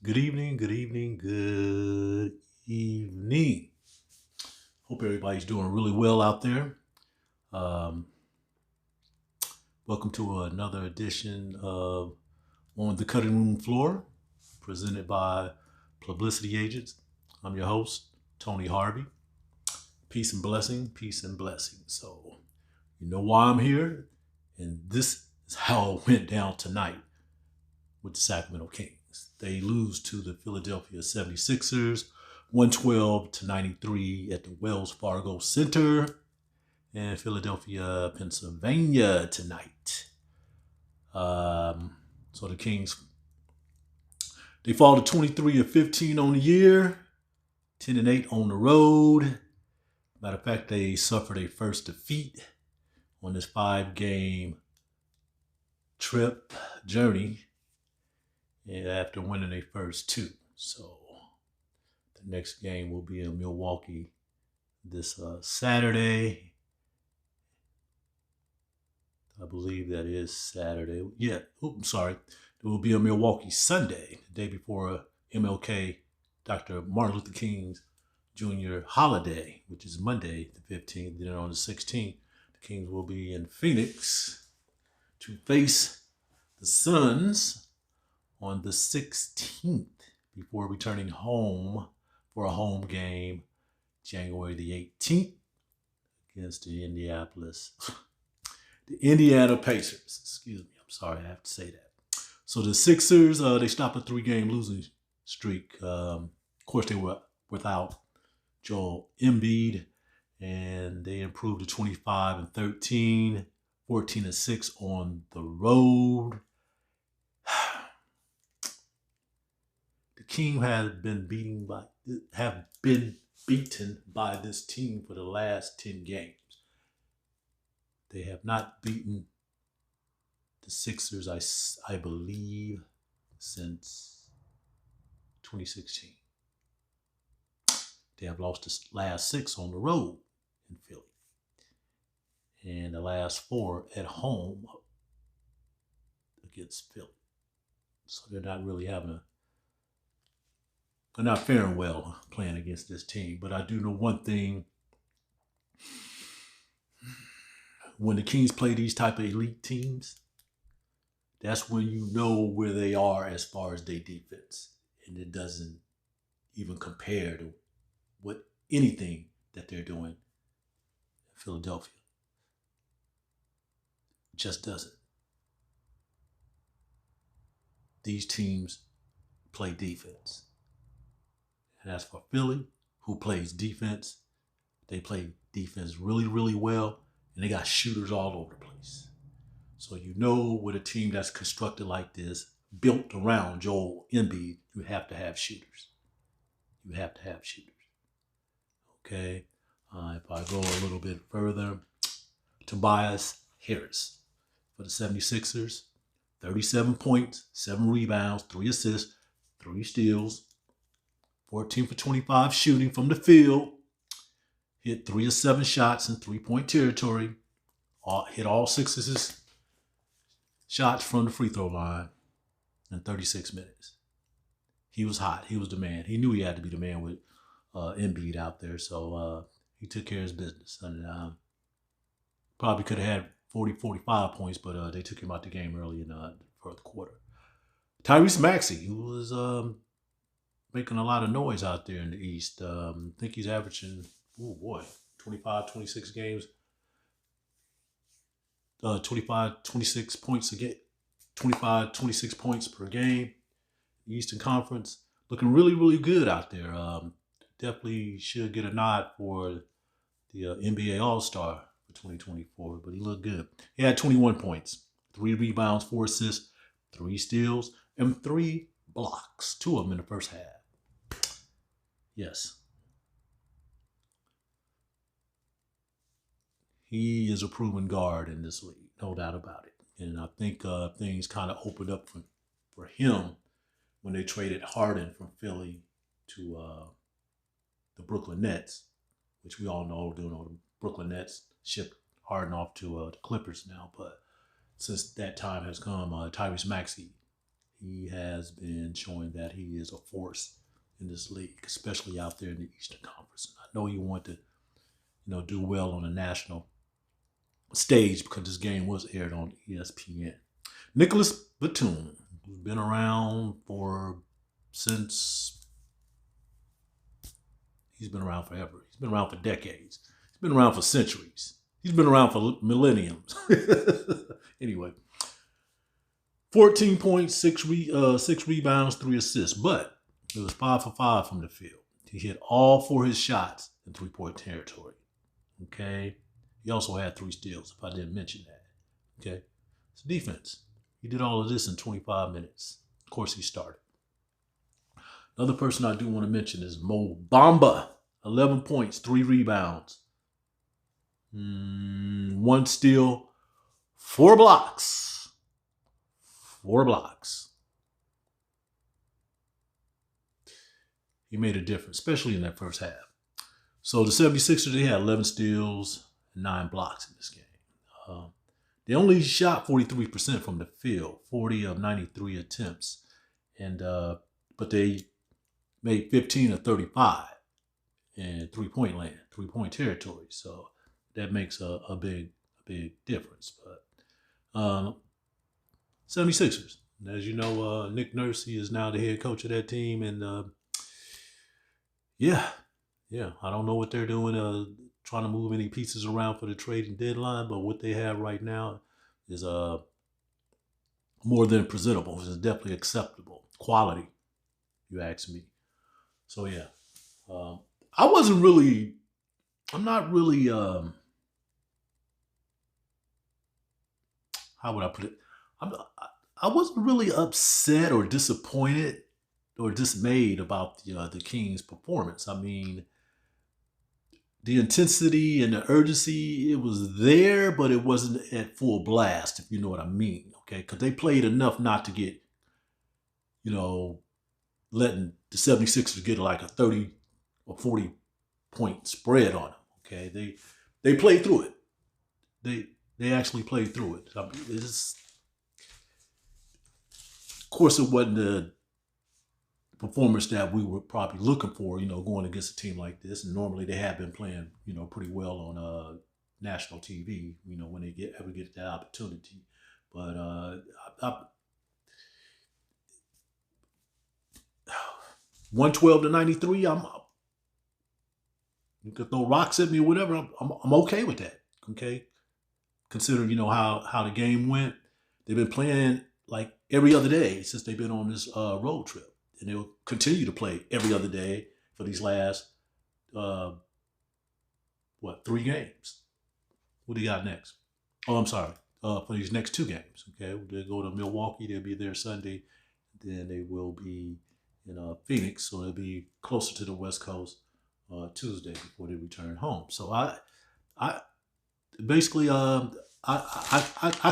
Good evening, good evening, good evening. Hope everybody's doing really well out there. Um, Welcome to another edition of On the Cutting Room Floor, presented by Publicity Agents. I'm your host, Tony Harvey. Peace and blessing, peace and blessing. So, you know why I'm here, and this is how it went down tonight with the Sacramento Kings. They lose to the Philadelphia 76ers 112 to 93 at the Wells Fargo Center in Philadelphia, Pennsylvania tonight. So the Kings, they fall to 23 and 15 on the year, 10 and 8 on the road. Matter of fact, they suffered a first defeat on this 5-game trip journey after winning their first two. So the next game will be in Milwaukee this Saturday. I believe that is Saturday. Yeah, I'm sorry. It will be in Milwaukee Sunday, the day before MLK, Dr. Martin Luther King's Jr. holiday, which is Monday the 15th. Then on the 16th, the Kings will be in Phoenix to face the Suns on the 16th before returning home for a home game January the 18th against the Indiana Pacers. Excuse me. I'm sorry, I have to say that. So the Sixers, they stopped a 3-game losing streak. Of course, they were without Joel Embiid, and they improved to 25 and 13, 14 and 6 on the road. The King have been beaten by this team for the last 10 games. They have not beaten the Sixers, I believe, since 2016. They have lost the last 6 on the road in Philly, and the last 4 at home against Philly. So they're not really they're not faring well playing against this team. But I do know one thing: when the Kings play these type of elite teams, that's when you know where they are as far as their defense. And it doesn't even compare to what anything that they're doing in Philadelphia. It just doesn't. These teams play defense. And as for Philly, who plays defense, they play defense really, really well. And they got shooters all over the place. So you know with a team that's constructed like this, built around Joel Embiid, you have to have shooters. You have to have shooters. Okay? If I go a little bit further, Tobias Harris for the 76ers, 37 points, 7 rebounds, 3 assists, 3 steals, 14 for 25 shooting from the field, hit 3 of 7 shots in three-point territory, hit all 6 of his shots from the free throw line in 36 minutes. He was hot. He was the man. He knew he had to be the man with Embiid out there, so he took care of his business. And probably could have had 40, 45 points, but they took him out the game early in the fourth quarter. Tyrese Maxey, who was making a lot of noise out there in the East. I think he's averaging, 25, 26 games. 25, 26 points a game. 25, 26 points per game. Eastern Conference. Looking really, really good out there. Definitely should get a nod for the NBA All-Star for 2024, but he looked good. He had 21 points, 3 rebounds, 4 assists, 3 steals, and 3 blocks. 2 of them in the first half. Yes. He is a proven guard in this league, no doubt about it. And I think things kind of opened up for him when they traded Harden from Philly to the Brooklyn Nets, which we all know, the Brooklyn Nets shipped Harden off to the Clippers now. But since that time has come, Tyrese Maxey, he has been showing that he is a force in this league, especially out there in the Eastern Conference. I know he wanted to, do well on a national stage because this game was aired on ESPN. Nicholas Batum, who's been around since he's been around forever. He's been around for decades. He's been around for centuries. He's been around for millenniums. Anyway, 14 points, six rebounds, 3 assists, but it was 5 for 5 from the field. He hit all 4 of his shots in 3-point territory. Okay. He also had 3 steals, if I didn't mention that. Okay. It's defense. He did all of this in 25 minutes. Of course, he started. Another person I do want to mention is Mo Bamba. 11 points, 3 rebounds. 1 steal, 4 blocks. 4 blocks. He made a difference, especially in that first half. So the 76ers, they had 11 steals and 9 blocks in this game. They only shot 43% from the field, 40 of 93 attempts. But they made 15 of 35 in 3-point land, 3-point territory. So that makes a big difference. But 76ers, as you know, Nick Nurse, he is now the head coach of that team. And yeah, I don't know what they're doing, trying to move any pieces around for the trading deadline, but what they have right now is more than presentable. It's definitely acceptable quality, you ask me. So yeah, I'm not really, how would I put it? I wasn't really upset or disappointed or dismayed about the Kings' performance. I mean, the intensity and the urgency, it was there, but it wasn't at full blast, if you know what I mean. Okay, because they played enough not to get, letting the 76ers get like a 30 or 40 point spread on them. Okay, they played through it. They actually played through it. I mean, of course, it wasn't the performance that we were probably looking for, going against a team like this. And normally they have been playing, pretty well on national TV, when they ever get that opportunity. But 112 to 93, you can throw rocks at me or whatever. I'm okay with that. Okay, considering how the game went. They've been playing like every other day since they've been on this road trip. And they'll continue to play every other day for these last, 3 games? What do you got next? Oh, I'm sorry. For these next 2 games, okay? They'll go to Milwaukee. They'll be there Sunday. Then they will be in Phoenix, so they'll be closer to the West Coast Tuesday before they return home. So I basically, I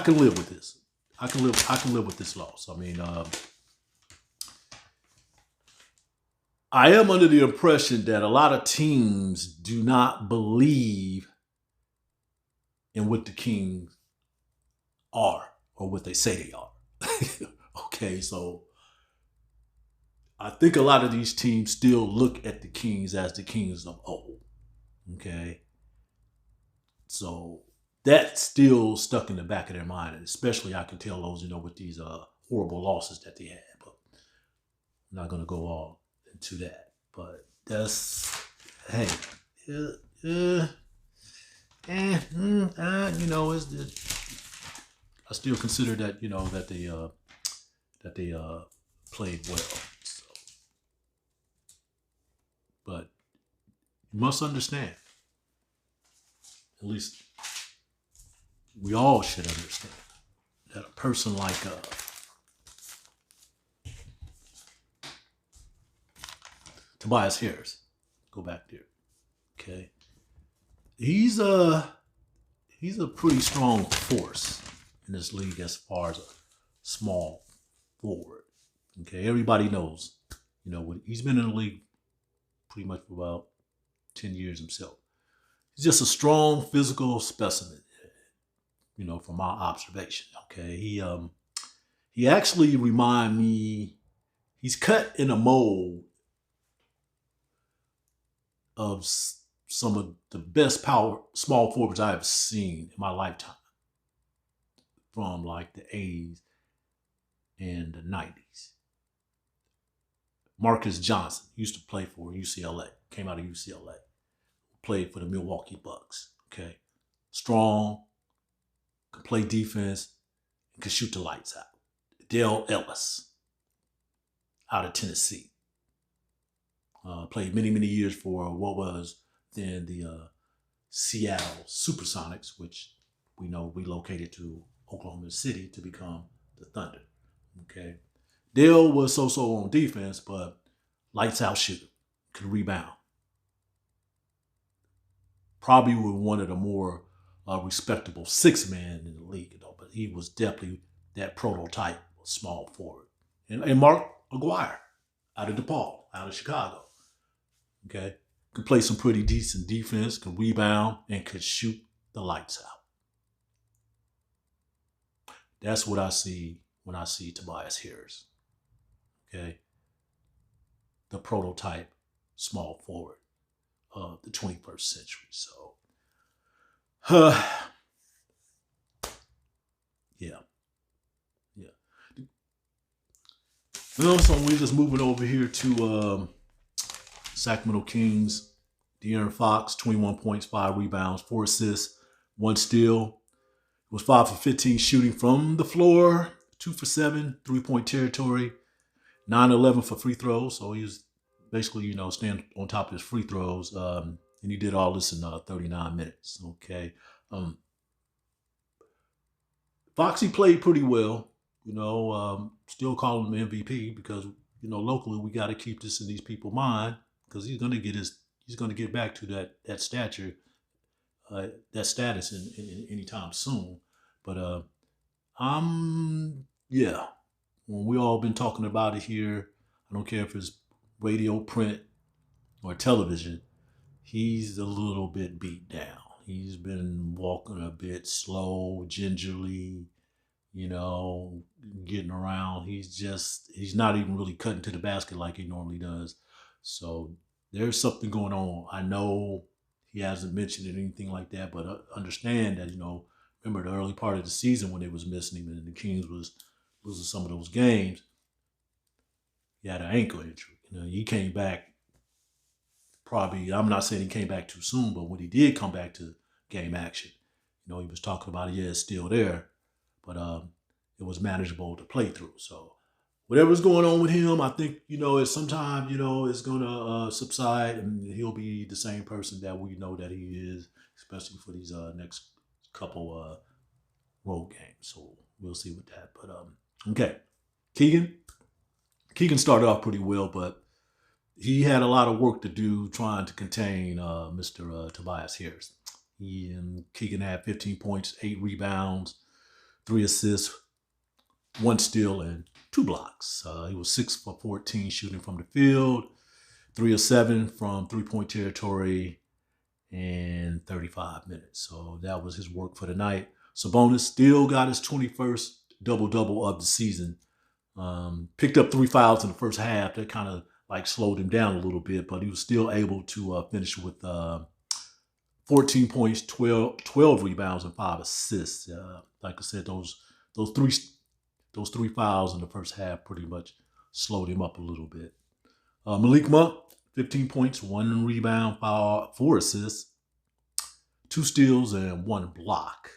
can live with this. I can live with this loss. I mean, I am under the impression that a lot of teams do not believe in what the Kings are or what they say they are. Okay, so I think a lot of these teams still look at the Kings as the Kings of old. Okay, so that's still stuck in the back of their mind, and especially I can tell those, with these horrible losses that they had. But I'm not going to go all into that, but that's I still consider that that they played well. So, but you must understand, at least we all should understand, that a person like Tobias Harris, go back there. Okay, he's a pretty strong force in this league as far as a small forward. Okay, everybody knows, he's been in the league pretty much for about 10 years himself. He's just a strong physical specimen, from my observation. Okay, he He actually remind me. He's cut in a mold of some of the best power small forwards I've seen in my lifetime, from like the 80s and the 90s. Marcus Johnson used to play for UCLA, came out of UCLA, played for the Milwaukee Bucks. Okay. Strong, could play defense, and could shoot the lights out. Dale Ellis out of Tennessee. Played many, many years for what was then the Seattle Supersonics, which we know relocated to Oklahoma City to become the Thunder. Okay. Dale was so on defense, but lights out shooter, could rebound. Probably was one of the more respectable six men in the league, though, but he was definitely that prototype small forward. And Mark Aguirre out of DePaul, out of Chicago. Okay. Could play some pretty decent defense, could rebound, and could shoot the lights out. That's what I see when I see Tobias Harris. Okay. The prototype small forward of the 21st century. So, yeah. Yeah. So we're just moving over here to Sacramento Kings. De'Aaron Fox, 21 points, 5 rebounds, 4 assists, 1 steal. It was 5 for 15 shooting from the floor, 2 for 7, 3-point territory, 9-11 for free throws. So he was basically, staying on top of his free throws. And he did all this in 39 minutes. Okay. Foxy played pretty well. Still calling him MVP because, locally we got to keep this in these people's mind because he's going to get back to that stature, that status in anytime soon. But yeah, when we all been talking about it here, I don't care if it's radio, print, or television, he's a little bit beat down. He's been walking a bit slow, gingerly, getting around. He's not even really cutting to the basket like he normally does. So there's something going on. I know he hasn't mentioned anything like that, but understand that, remember the early part of the season when they was missing him and the Kings was losing some of those games, he had an ankle injury. He came back probably, I'm not saying he came back too soon, but when he did come back to game action, he was talking about it, yeah, it's still there, but it was manageable to play through. So whatever's going on with him, I think, at some time, it's going to subside and he'll be the same person that we know that he is, especially for these next couple road games. So we'll see with that. But, okay. Keegan started off pretty well, but he had a lot of work to do trying to contain Mr. Tobias Harris. Keegan had 15 points, 8 rebounds, 3 assists, 1 steal, and 2 blocks. He was 6 for 14 shooting from the field, 3 of 7 from 3-point territory, and 35 minutes. So that was his work for the night. Sabonis still got his 21st double-double of the season. Picked up 3 fouls in the first half. That kind of slowed him down a little bit, but he was still able to finish with 14 points, 12 rebounds, and 5 assists. Like I said, those three fouls in the first half pretty much slowed him up a little bit. Malik Monk, 15 points, 1 rebound, 4 assists, 2 steals, and 1 block.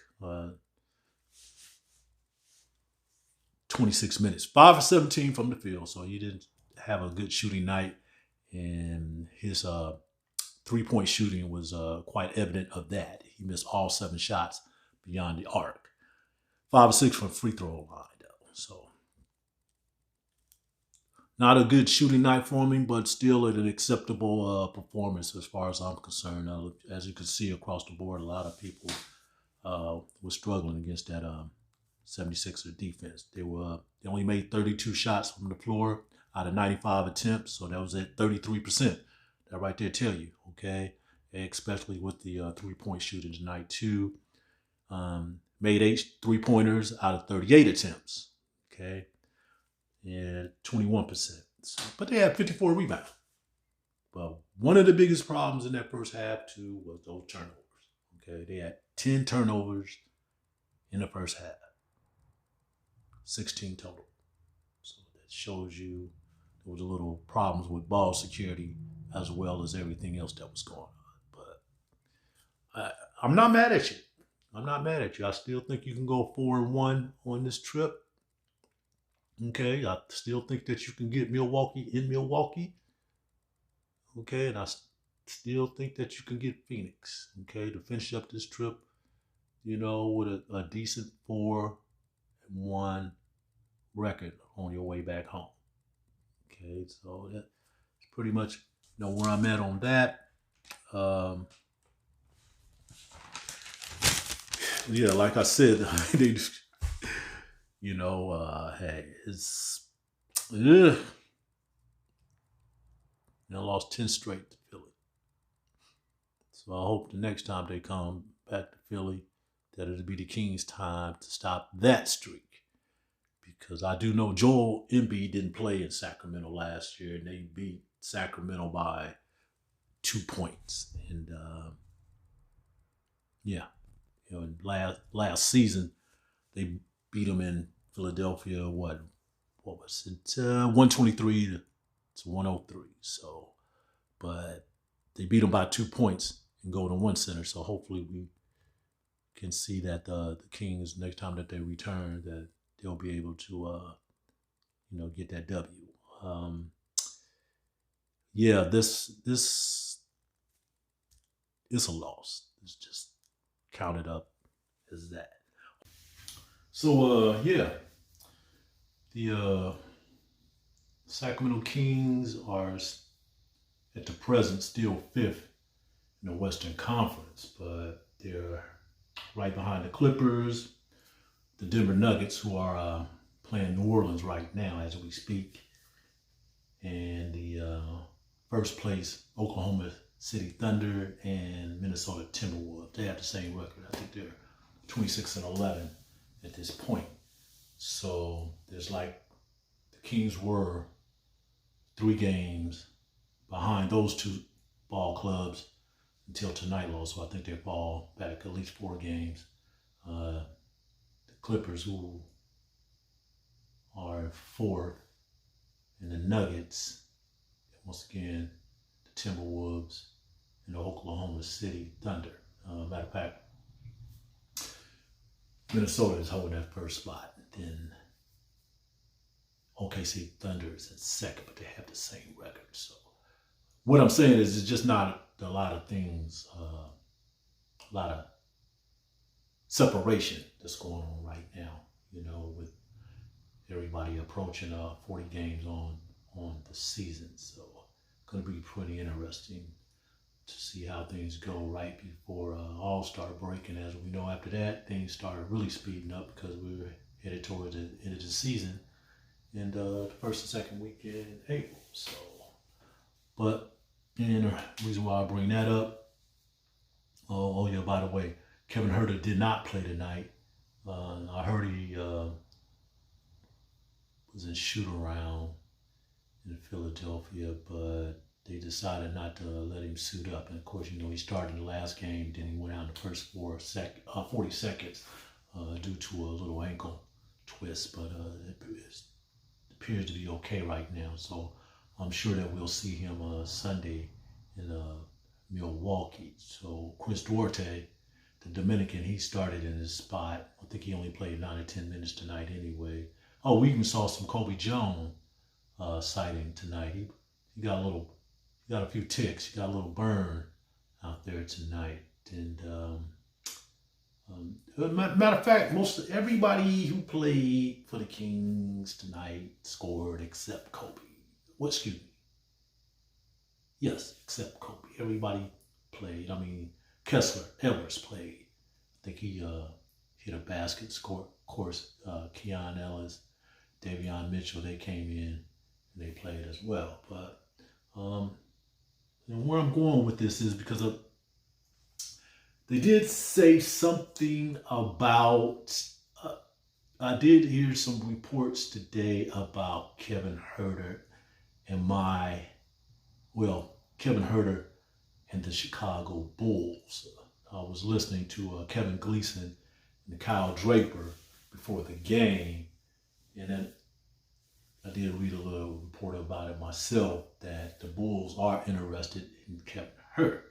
26 minutes, 5 for 17 from the field. So he didn't have a good shooting night, and his 3-point shooting was quite evident of that. He missed all 7 shots beyond the arc. 5 or 6 from free throw line, though. So not a good shooting night for him, but still an acceptable performance as far as I'm concerned. As you can see across the board, a lot of people were struggling against that 76er defense. They only made 32 shots from the floor out of 95 attempts, so that was at 33%. That right there tell you, okay? Especially with the 3-point shooting tonight too. Made 8 3-pointers out of 38 attempts. Okay, and 21%. But they had 54 rebounds. But one of the biggest problems in that first half too was those turnovers. Okay, they had 10 turnovers in the first half, 16 total. So that shows you there was a little problems with ball security as well as everything else that was going on. But I'm not mad at you. I'm not mad at you. I still think you can go 4-1 on this trip. Okay, I still think that you can get Milwaukee in Milwaukee. Okay, and I still think that you can get Phoenix. Okay, to finish up this trip, with a decent 4-1 record on your way back home. Okay, so that's pretty much where I'm at on that. Um, yeah, like I said, they, hey, it's lost 10 straight to Philly. So I hope the next time they come back to Philly, that it'll be the Kings' time to stop that streak. Because I do know Joel Embiid didn't play in Sacramento last year, and they beat Sacramento by 2 points. And last season they beat them in Philadelphia. What was it? 123 to 103. So, but they beat them by 2 points in Golden One Center. So hopefully we can see that the Kings next time that they return that they'll be able to get that W. This is a loss. It's just counted up as that. So the Sacramento Kings are at the present still fifth in the Western Conference, but they're right behind the Clippers, the Denver Nuggets, who are playing New Orleans right now as we speak, and the first place Oklahoma City Thunder and Minnesota Timberwolves. They have the same record. I think they're 26-11 at this point. So there's like the Kings were 3 games behind those 2 ball clubs until tonight lost. So I think they'll fall back at least 4 games. The Clippers, who are 4th, and the Nuggets, once again, the Timberwolves, and the Oklahoma City Thunder. Matter of fact, Minnesota is holding that first spot. Then OKC Thunder is in second, but they have the same record. So what I'm saying is it's just not a lot of things, a lot of separation that's going on right now, with everybody approaching 40 games on the season. So it's going to be pretty interesting to see how things go right before All-Star break. And as we know, after that, things started really speeding up because we were headed towards the end of the season and the first and second week in April. So, but and the reason why I bring that up, by the way, Kevin Huerter did not play tonight. I heard he was in shoot-around in Philadelphia, but they decided not to let him suit up. And of course, he started the last game, then he went out in the first 40 seconds due to a little ankle twist, but it appears to be okay right now. So I'm sure that we'll see him Sunday in Milwaukee. So Chris Duarte, the Dominican, he started in his spot. I think he only played 9 or 10 minutes tonight anyway. Oh, we even saw some Kobe Jones sighting tonight. He got a few ticks. He got a little burn out there tonight. And matter of fact, everybody who played for the Kings tonight scored except Kobe. Excuse me. Yes, except Kobe. Everybody played. I mean, Kessler Edwards played. I think he hit a basket. Score. Of course, Keon Ellis, Davion Mitchell, they came in and they played as well. But and where I'm going with this is because they did say something about I did hear some reports today about Kevin Herter and Kevin Herter and the Chicago Bulls. I was listening to Kevin Gleason and Kyle Draper before the game, and then I did read a little report about it myself that the Bulls are interested in Kevin Herter.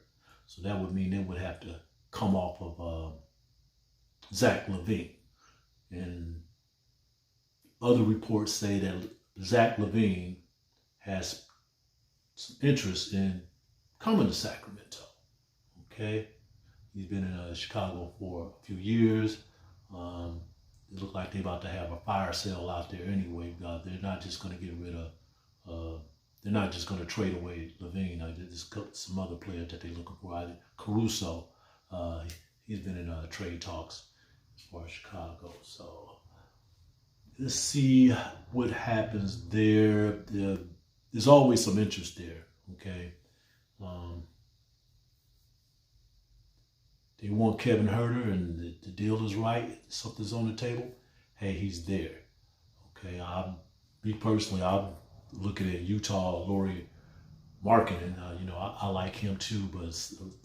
So that would mean they would have to come off of Zach LaVine. And other reports say that Zach LaVine has some interest in coming to Sacramento. Okay, he's been in Chicago for a few years. It looks like they're about to have a fire sale out there anyway. They're not just going to get rid of. They're not just going to trade away LaVine. There's some other players that they're looking for. I think Caruso, he's been in trade talks as far as Chicago. So let's see what happens there. There's always some interest there. Okay. They want Kevin Herter, and the deal is right. Something's on the table. Hey, he's there. Okay. Me personally, I'm looking at Utah, Laurie Markkinen. I like him too, but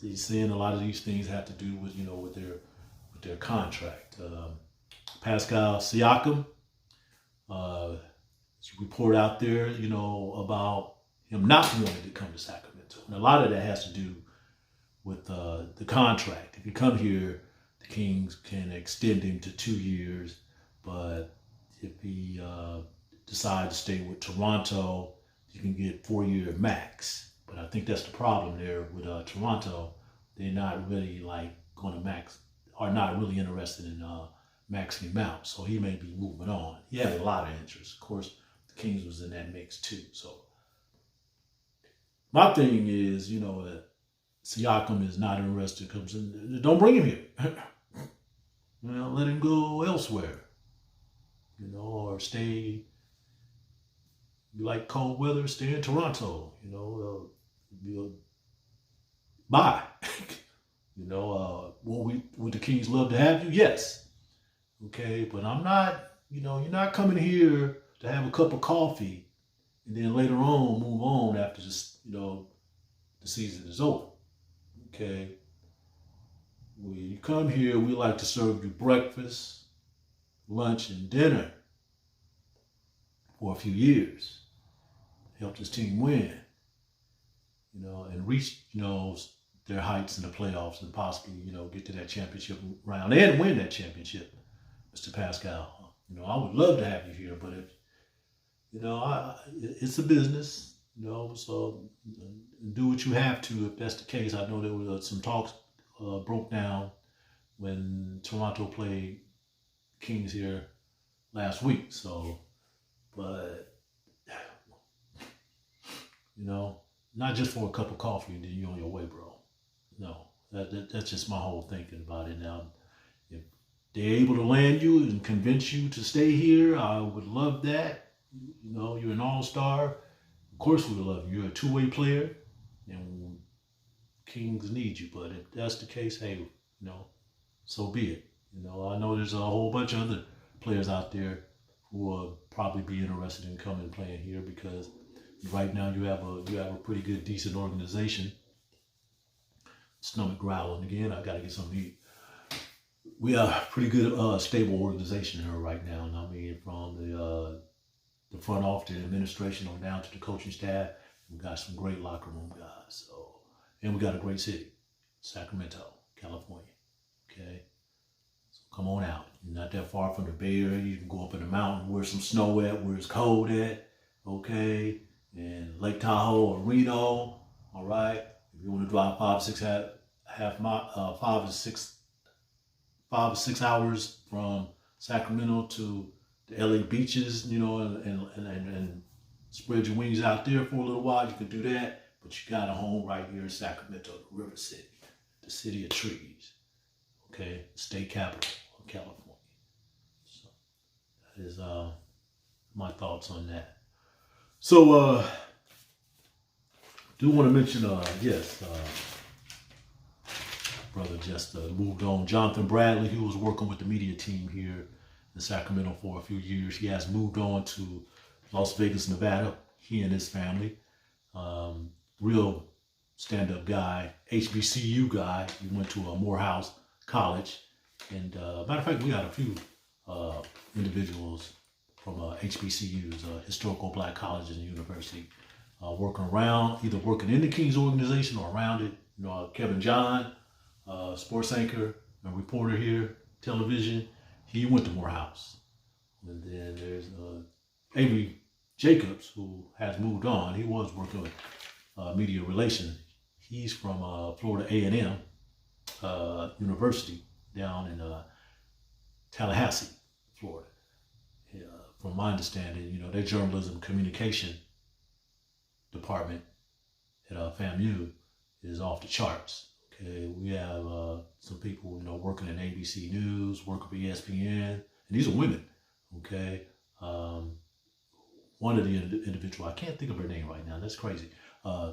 he's saying a lot of these things have to do with with their contract. Pascal Siakam, there's a report out there, about him not wanting to come to Sacramento, and a lot of that has to do with the contract. If you come here, the Kings can extend him to 2 years, but if he decides to stay with Toronto, you can get 4-year max. But I think that's the problem there with Toronto. They're not really are not really interested in maxing him out. So he may be moving on. He had a lot of interest. Of course, the Kings was in that mix too. So my thing is, Siakam is not interested. Comes in, don't bring him here. Let him go elsewhere. Or stay. You like cold weather? Stay in Toronto. Bye. Would the Kings love to have you? Yes. Okay, but I'm not. You're not coming here to have a cup of coffee and then later on move on after this. The season is over. Okay. When you come here, we like to serve you breakfast, lunch, and dinner for a few years. Help this team win, and reach, their heights in the playoffs and possibly, get to that championship round and win that championship, Mr. Pascal. I would love to have you here, but it's a business. So do what you have to if that's the case. I know there were some talks broke down when Toronto played Kings here last week. So, but not just for a cup of coffee and then you're on your way, bro. No, that's just my whole thinking about it now. If they're able to land you and convince you to stay here, I would love that. You're an all-star. Of course we would love you. You're a two-way player, and Kings need you. But if that's the case, hey, so be it. I know there's a whole bunch of other players out there who will probably be interested in coming and playing here because right now you have a pretty good, decent organization. Stomach growling again. I got to get something to eat. We are a pretty good, stable organization here right now. And I mean, from the front office, the administration, on down to the coaching staff, we got some great locker room guys. So, and we got a great city, Sacramento, California. Okay, so come on out. You're not that far from the Bay Area. You can go up in the mountain where some snow at, where it's cold at. Okay, and Lake Tahoe or Reno. All right. If you want to drive 5 to 6 hours from Sacramento to the LA beaches, and spread your wings out there for a little while, you can do that. But you got a home right here in Sacramento, the River City, the city of trees. Okay, state capital of California. So that is my thoughts on that. So do want to mention, brother just moved on. Jonathan Bradley, who was working with the media team here in Sacramento for a few years. He has moved on to Las Vegas, Nevada. He and his family. Real stand-up guy, HBCU guy. He went to a Morehouse College. And matter of fact, we got a few individuals from HBCUs, historical black colleges and university, working around, either working in the King's organization or around it. You know, Kevin John, sports anchor and reporter here, television, he went to Morehouse. And then there's Avery Jacobs, who has moved on. He was working with media relations. He's from Florida A&M University down in Tallahassee, Florida. From my understanding, you know, their journalism communication department at FAMU is off the charts. Okay, we have some people, you know, working in ABC News, working for ESPN, and these are women. Okay, one of the individual, I can't think of her name right now. That's crazy.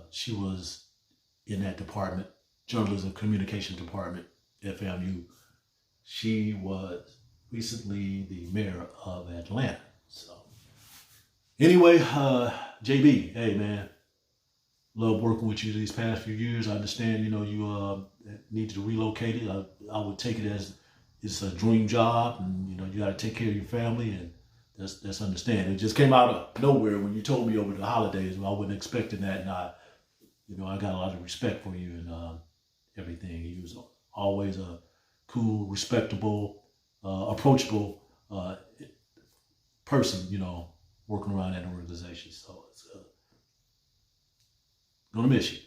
She was in that department, journalism communication department at FAMU. She was recently the mayor of Atlanta. So anyway, JB, hey man, love working with you these past few years. I understand, you know, you need to relocate it. I would take it as it's a dream job, and you know, you got to take care of your family, and that's understand. It just came out of nowhere when you told me over the holidays. I wasn't expecting that, and I got a lot of respect for you and everything. You was always a cool, respectable, approachable person, you know, working around that organization. So it's gonna miss you.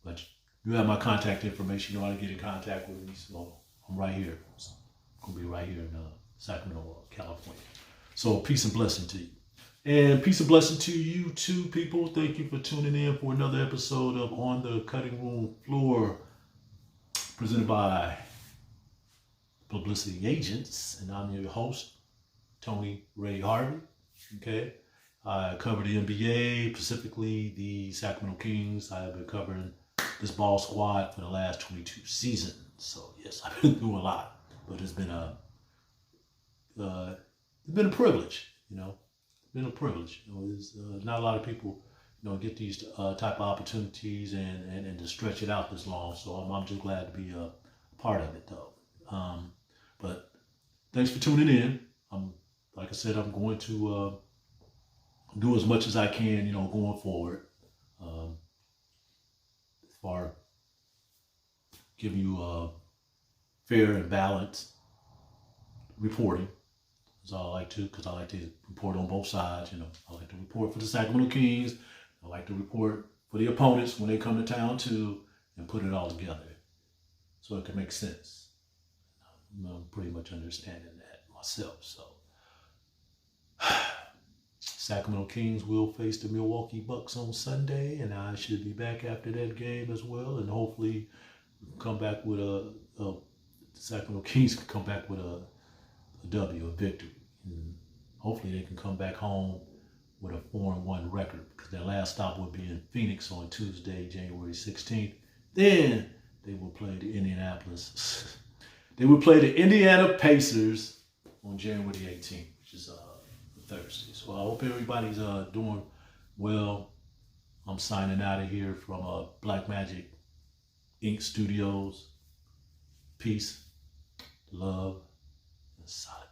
But you have my contact information. You know how to get in contact with me. So I'm right here. So I'm gonna be right here in Sacramento, California. So peace and blessing to you. And peace and blessing to you too, people. Thank you for tuning in for another episode of On the Cutting Room Floor, presented by Publicity Agents. And I'm your host, Tony Ray Harvey. Okay. I cover the NBA, specifically the Sacramento Kings. I have been covering this ball squad for the last 22 seasons. So yes, I've been through a lot, but it's been a privilege, you know. It's been a privilege. You know, there's not a lot of people, you know, get these type of opportunities and to stretch it out this long. So I'm just glad to be a part of it, though. But thanks for tuning in. Like I said, I'm going to do as much as I can, you know, going forward. As far as giving you fair and balanced reporting. That's all I like to, because I like to report on both sides. You know, I like to report for the Sacramento Kings. I like to report for the opponents when they come to town too, and put it all together so it can make sense. I'm pretty much understanding that myself. So Sacramento Kings will face the Milwaukee Bucks on Sunday, and I should be back after that game as well. And hopefully, come back with the Sacramento Kings can come back with a W, a victory. And hopefully, they can come back home with a 4-1 record, because their last stop will be in Phoenix on Tuesday, January 16th. Then they will play the Indianapolis. They will play the Indiana Pacers on January 18th, which is Thursday. So I hope everybody's doing well. I'm signing out of here from Black Magic Inc. Studios. Peace, love, and solid.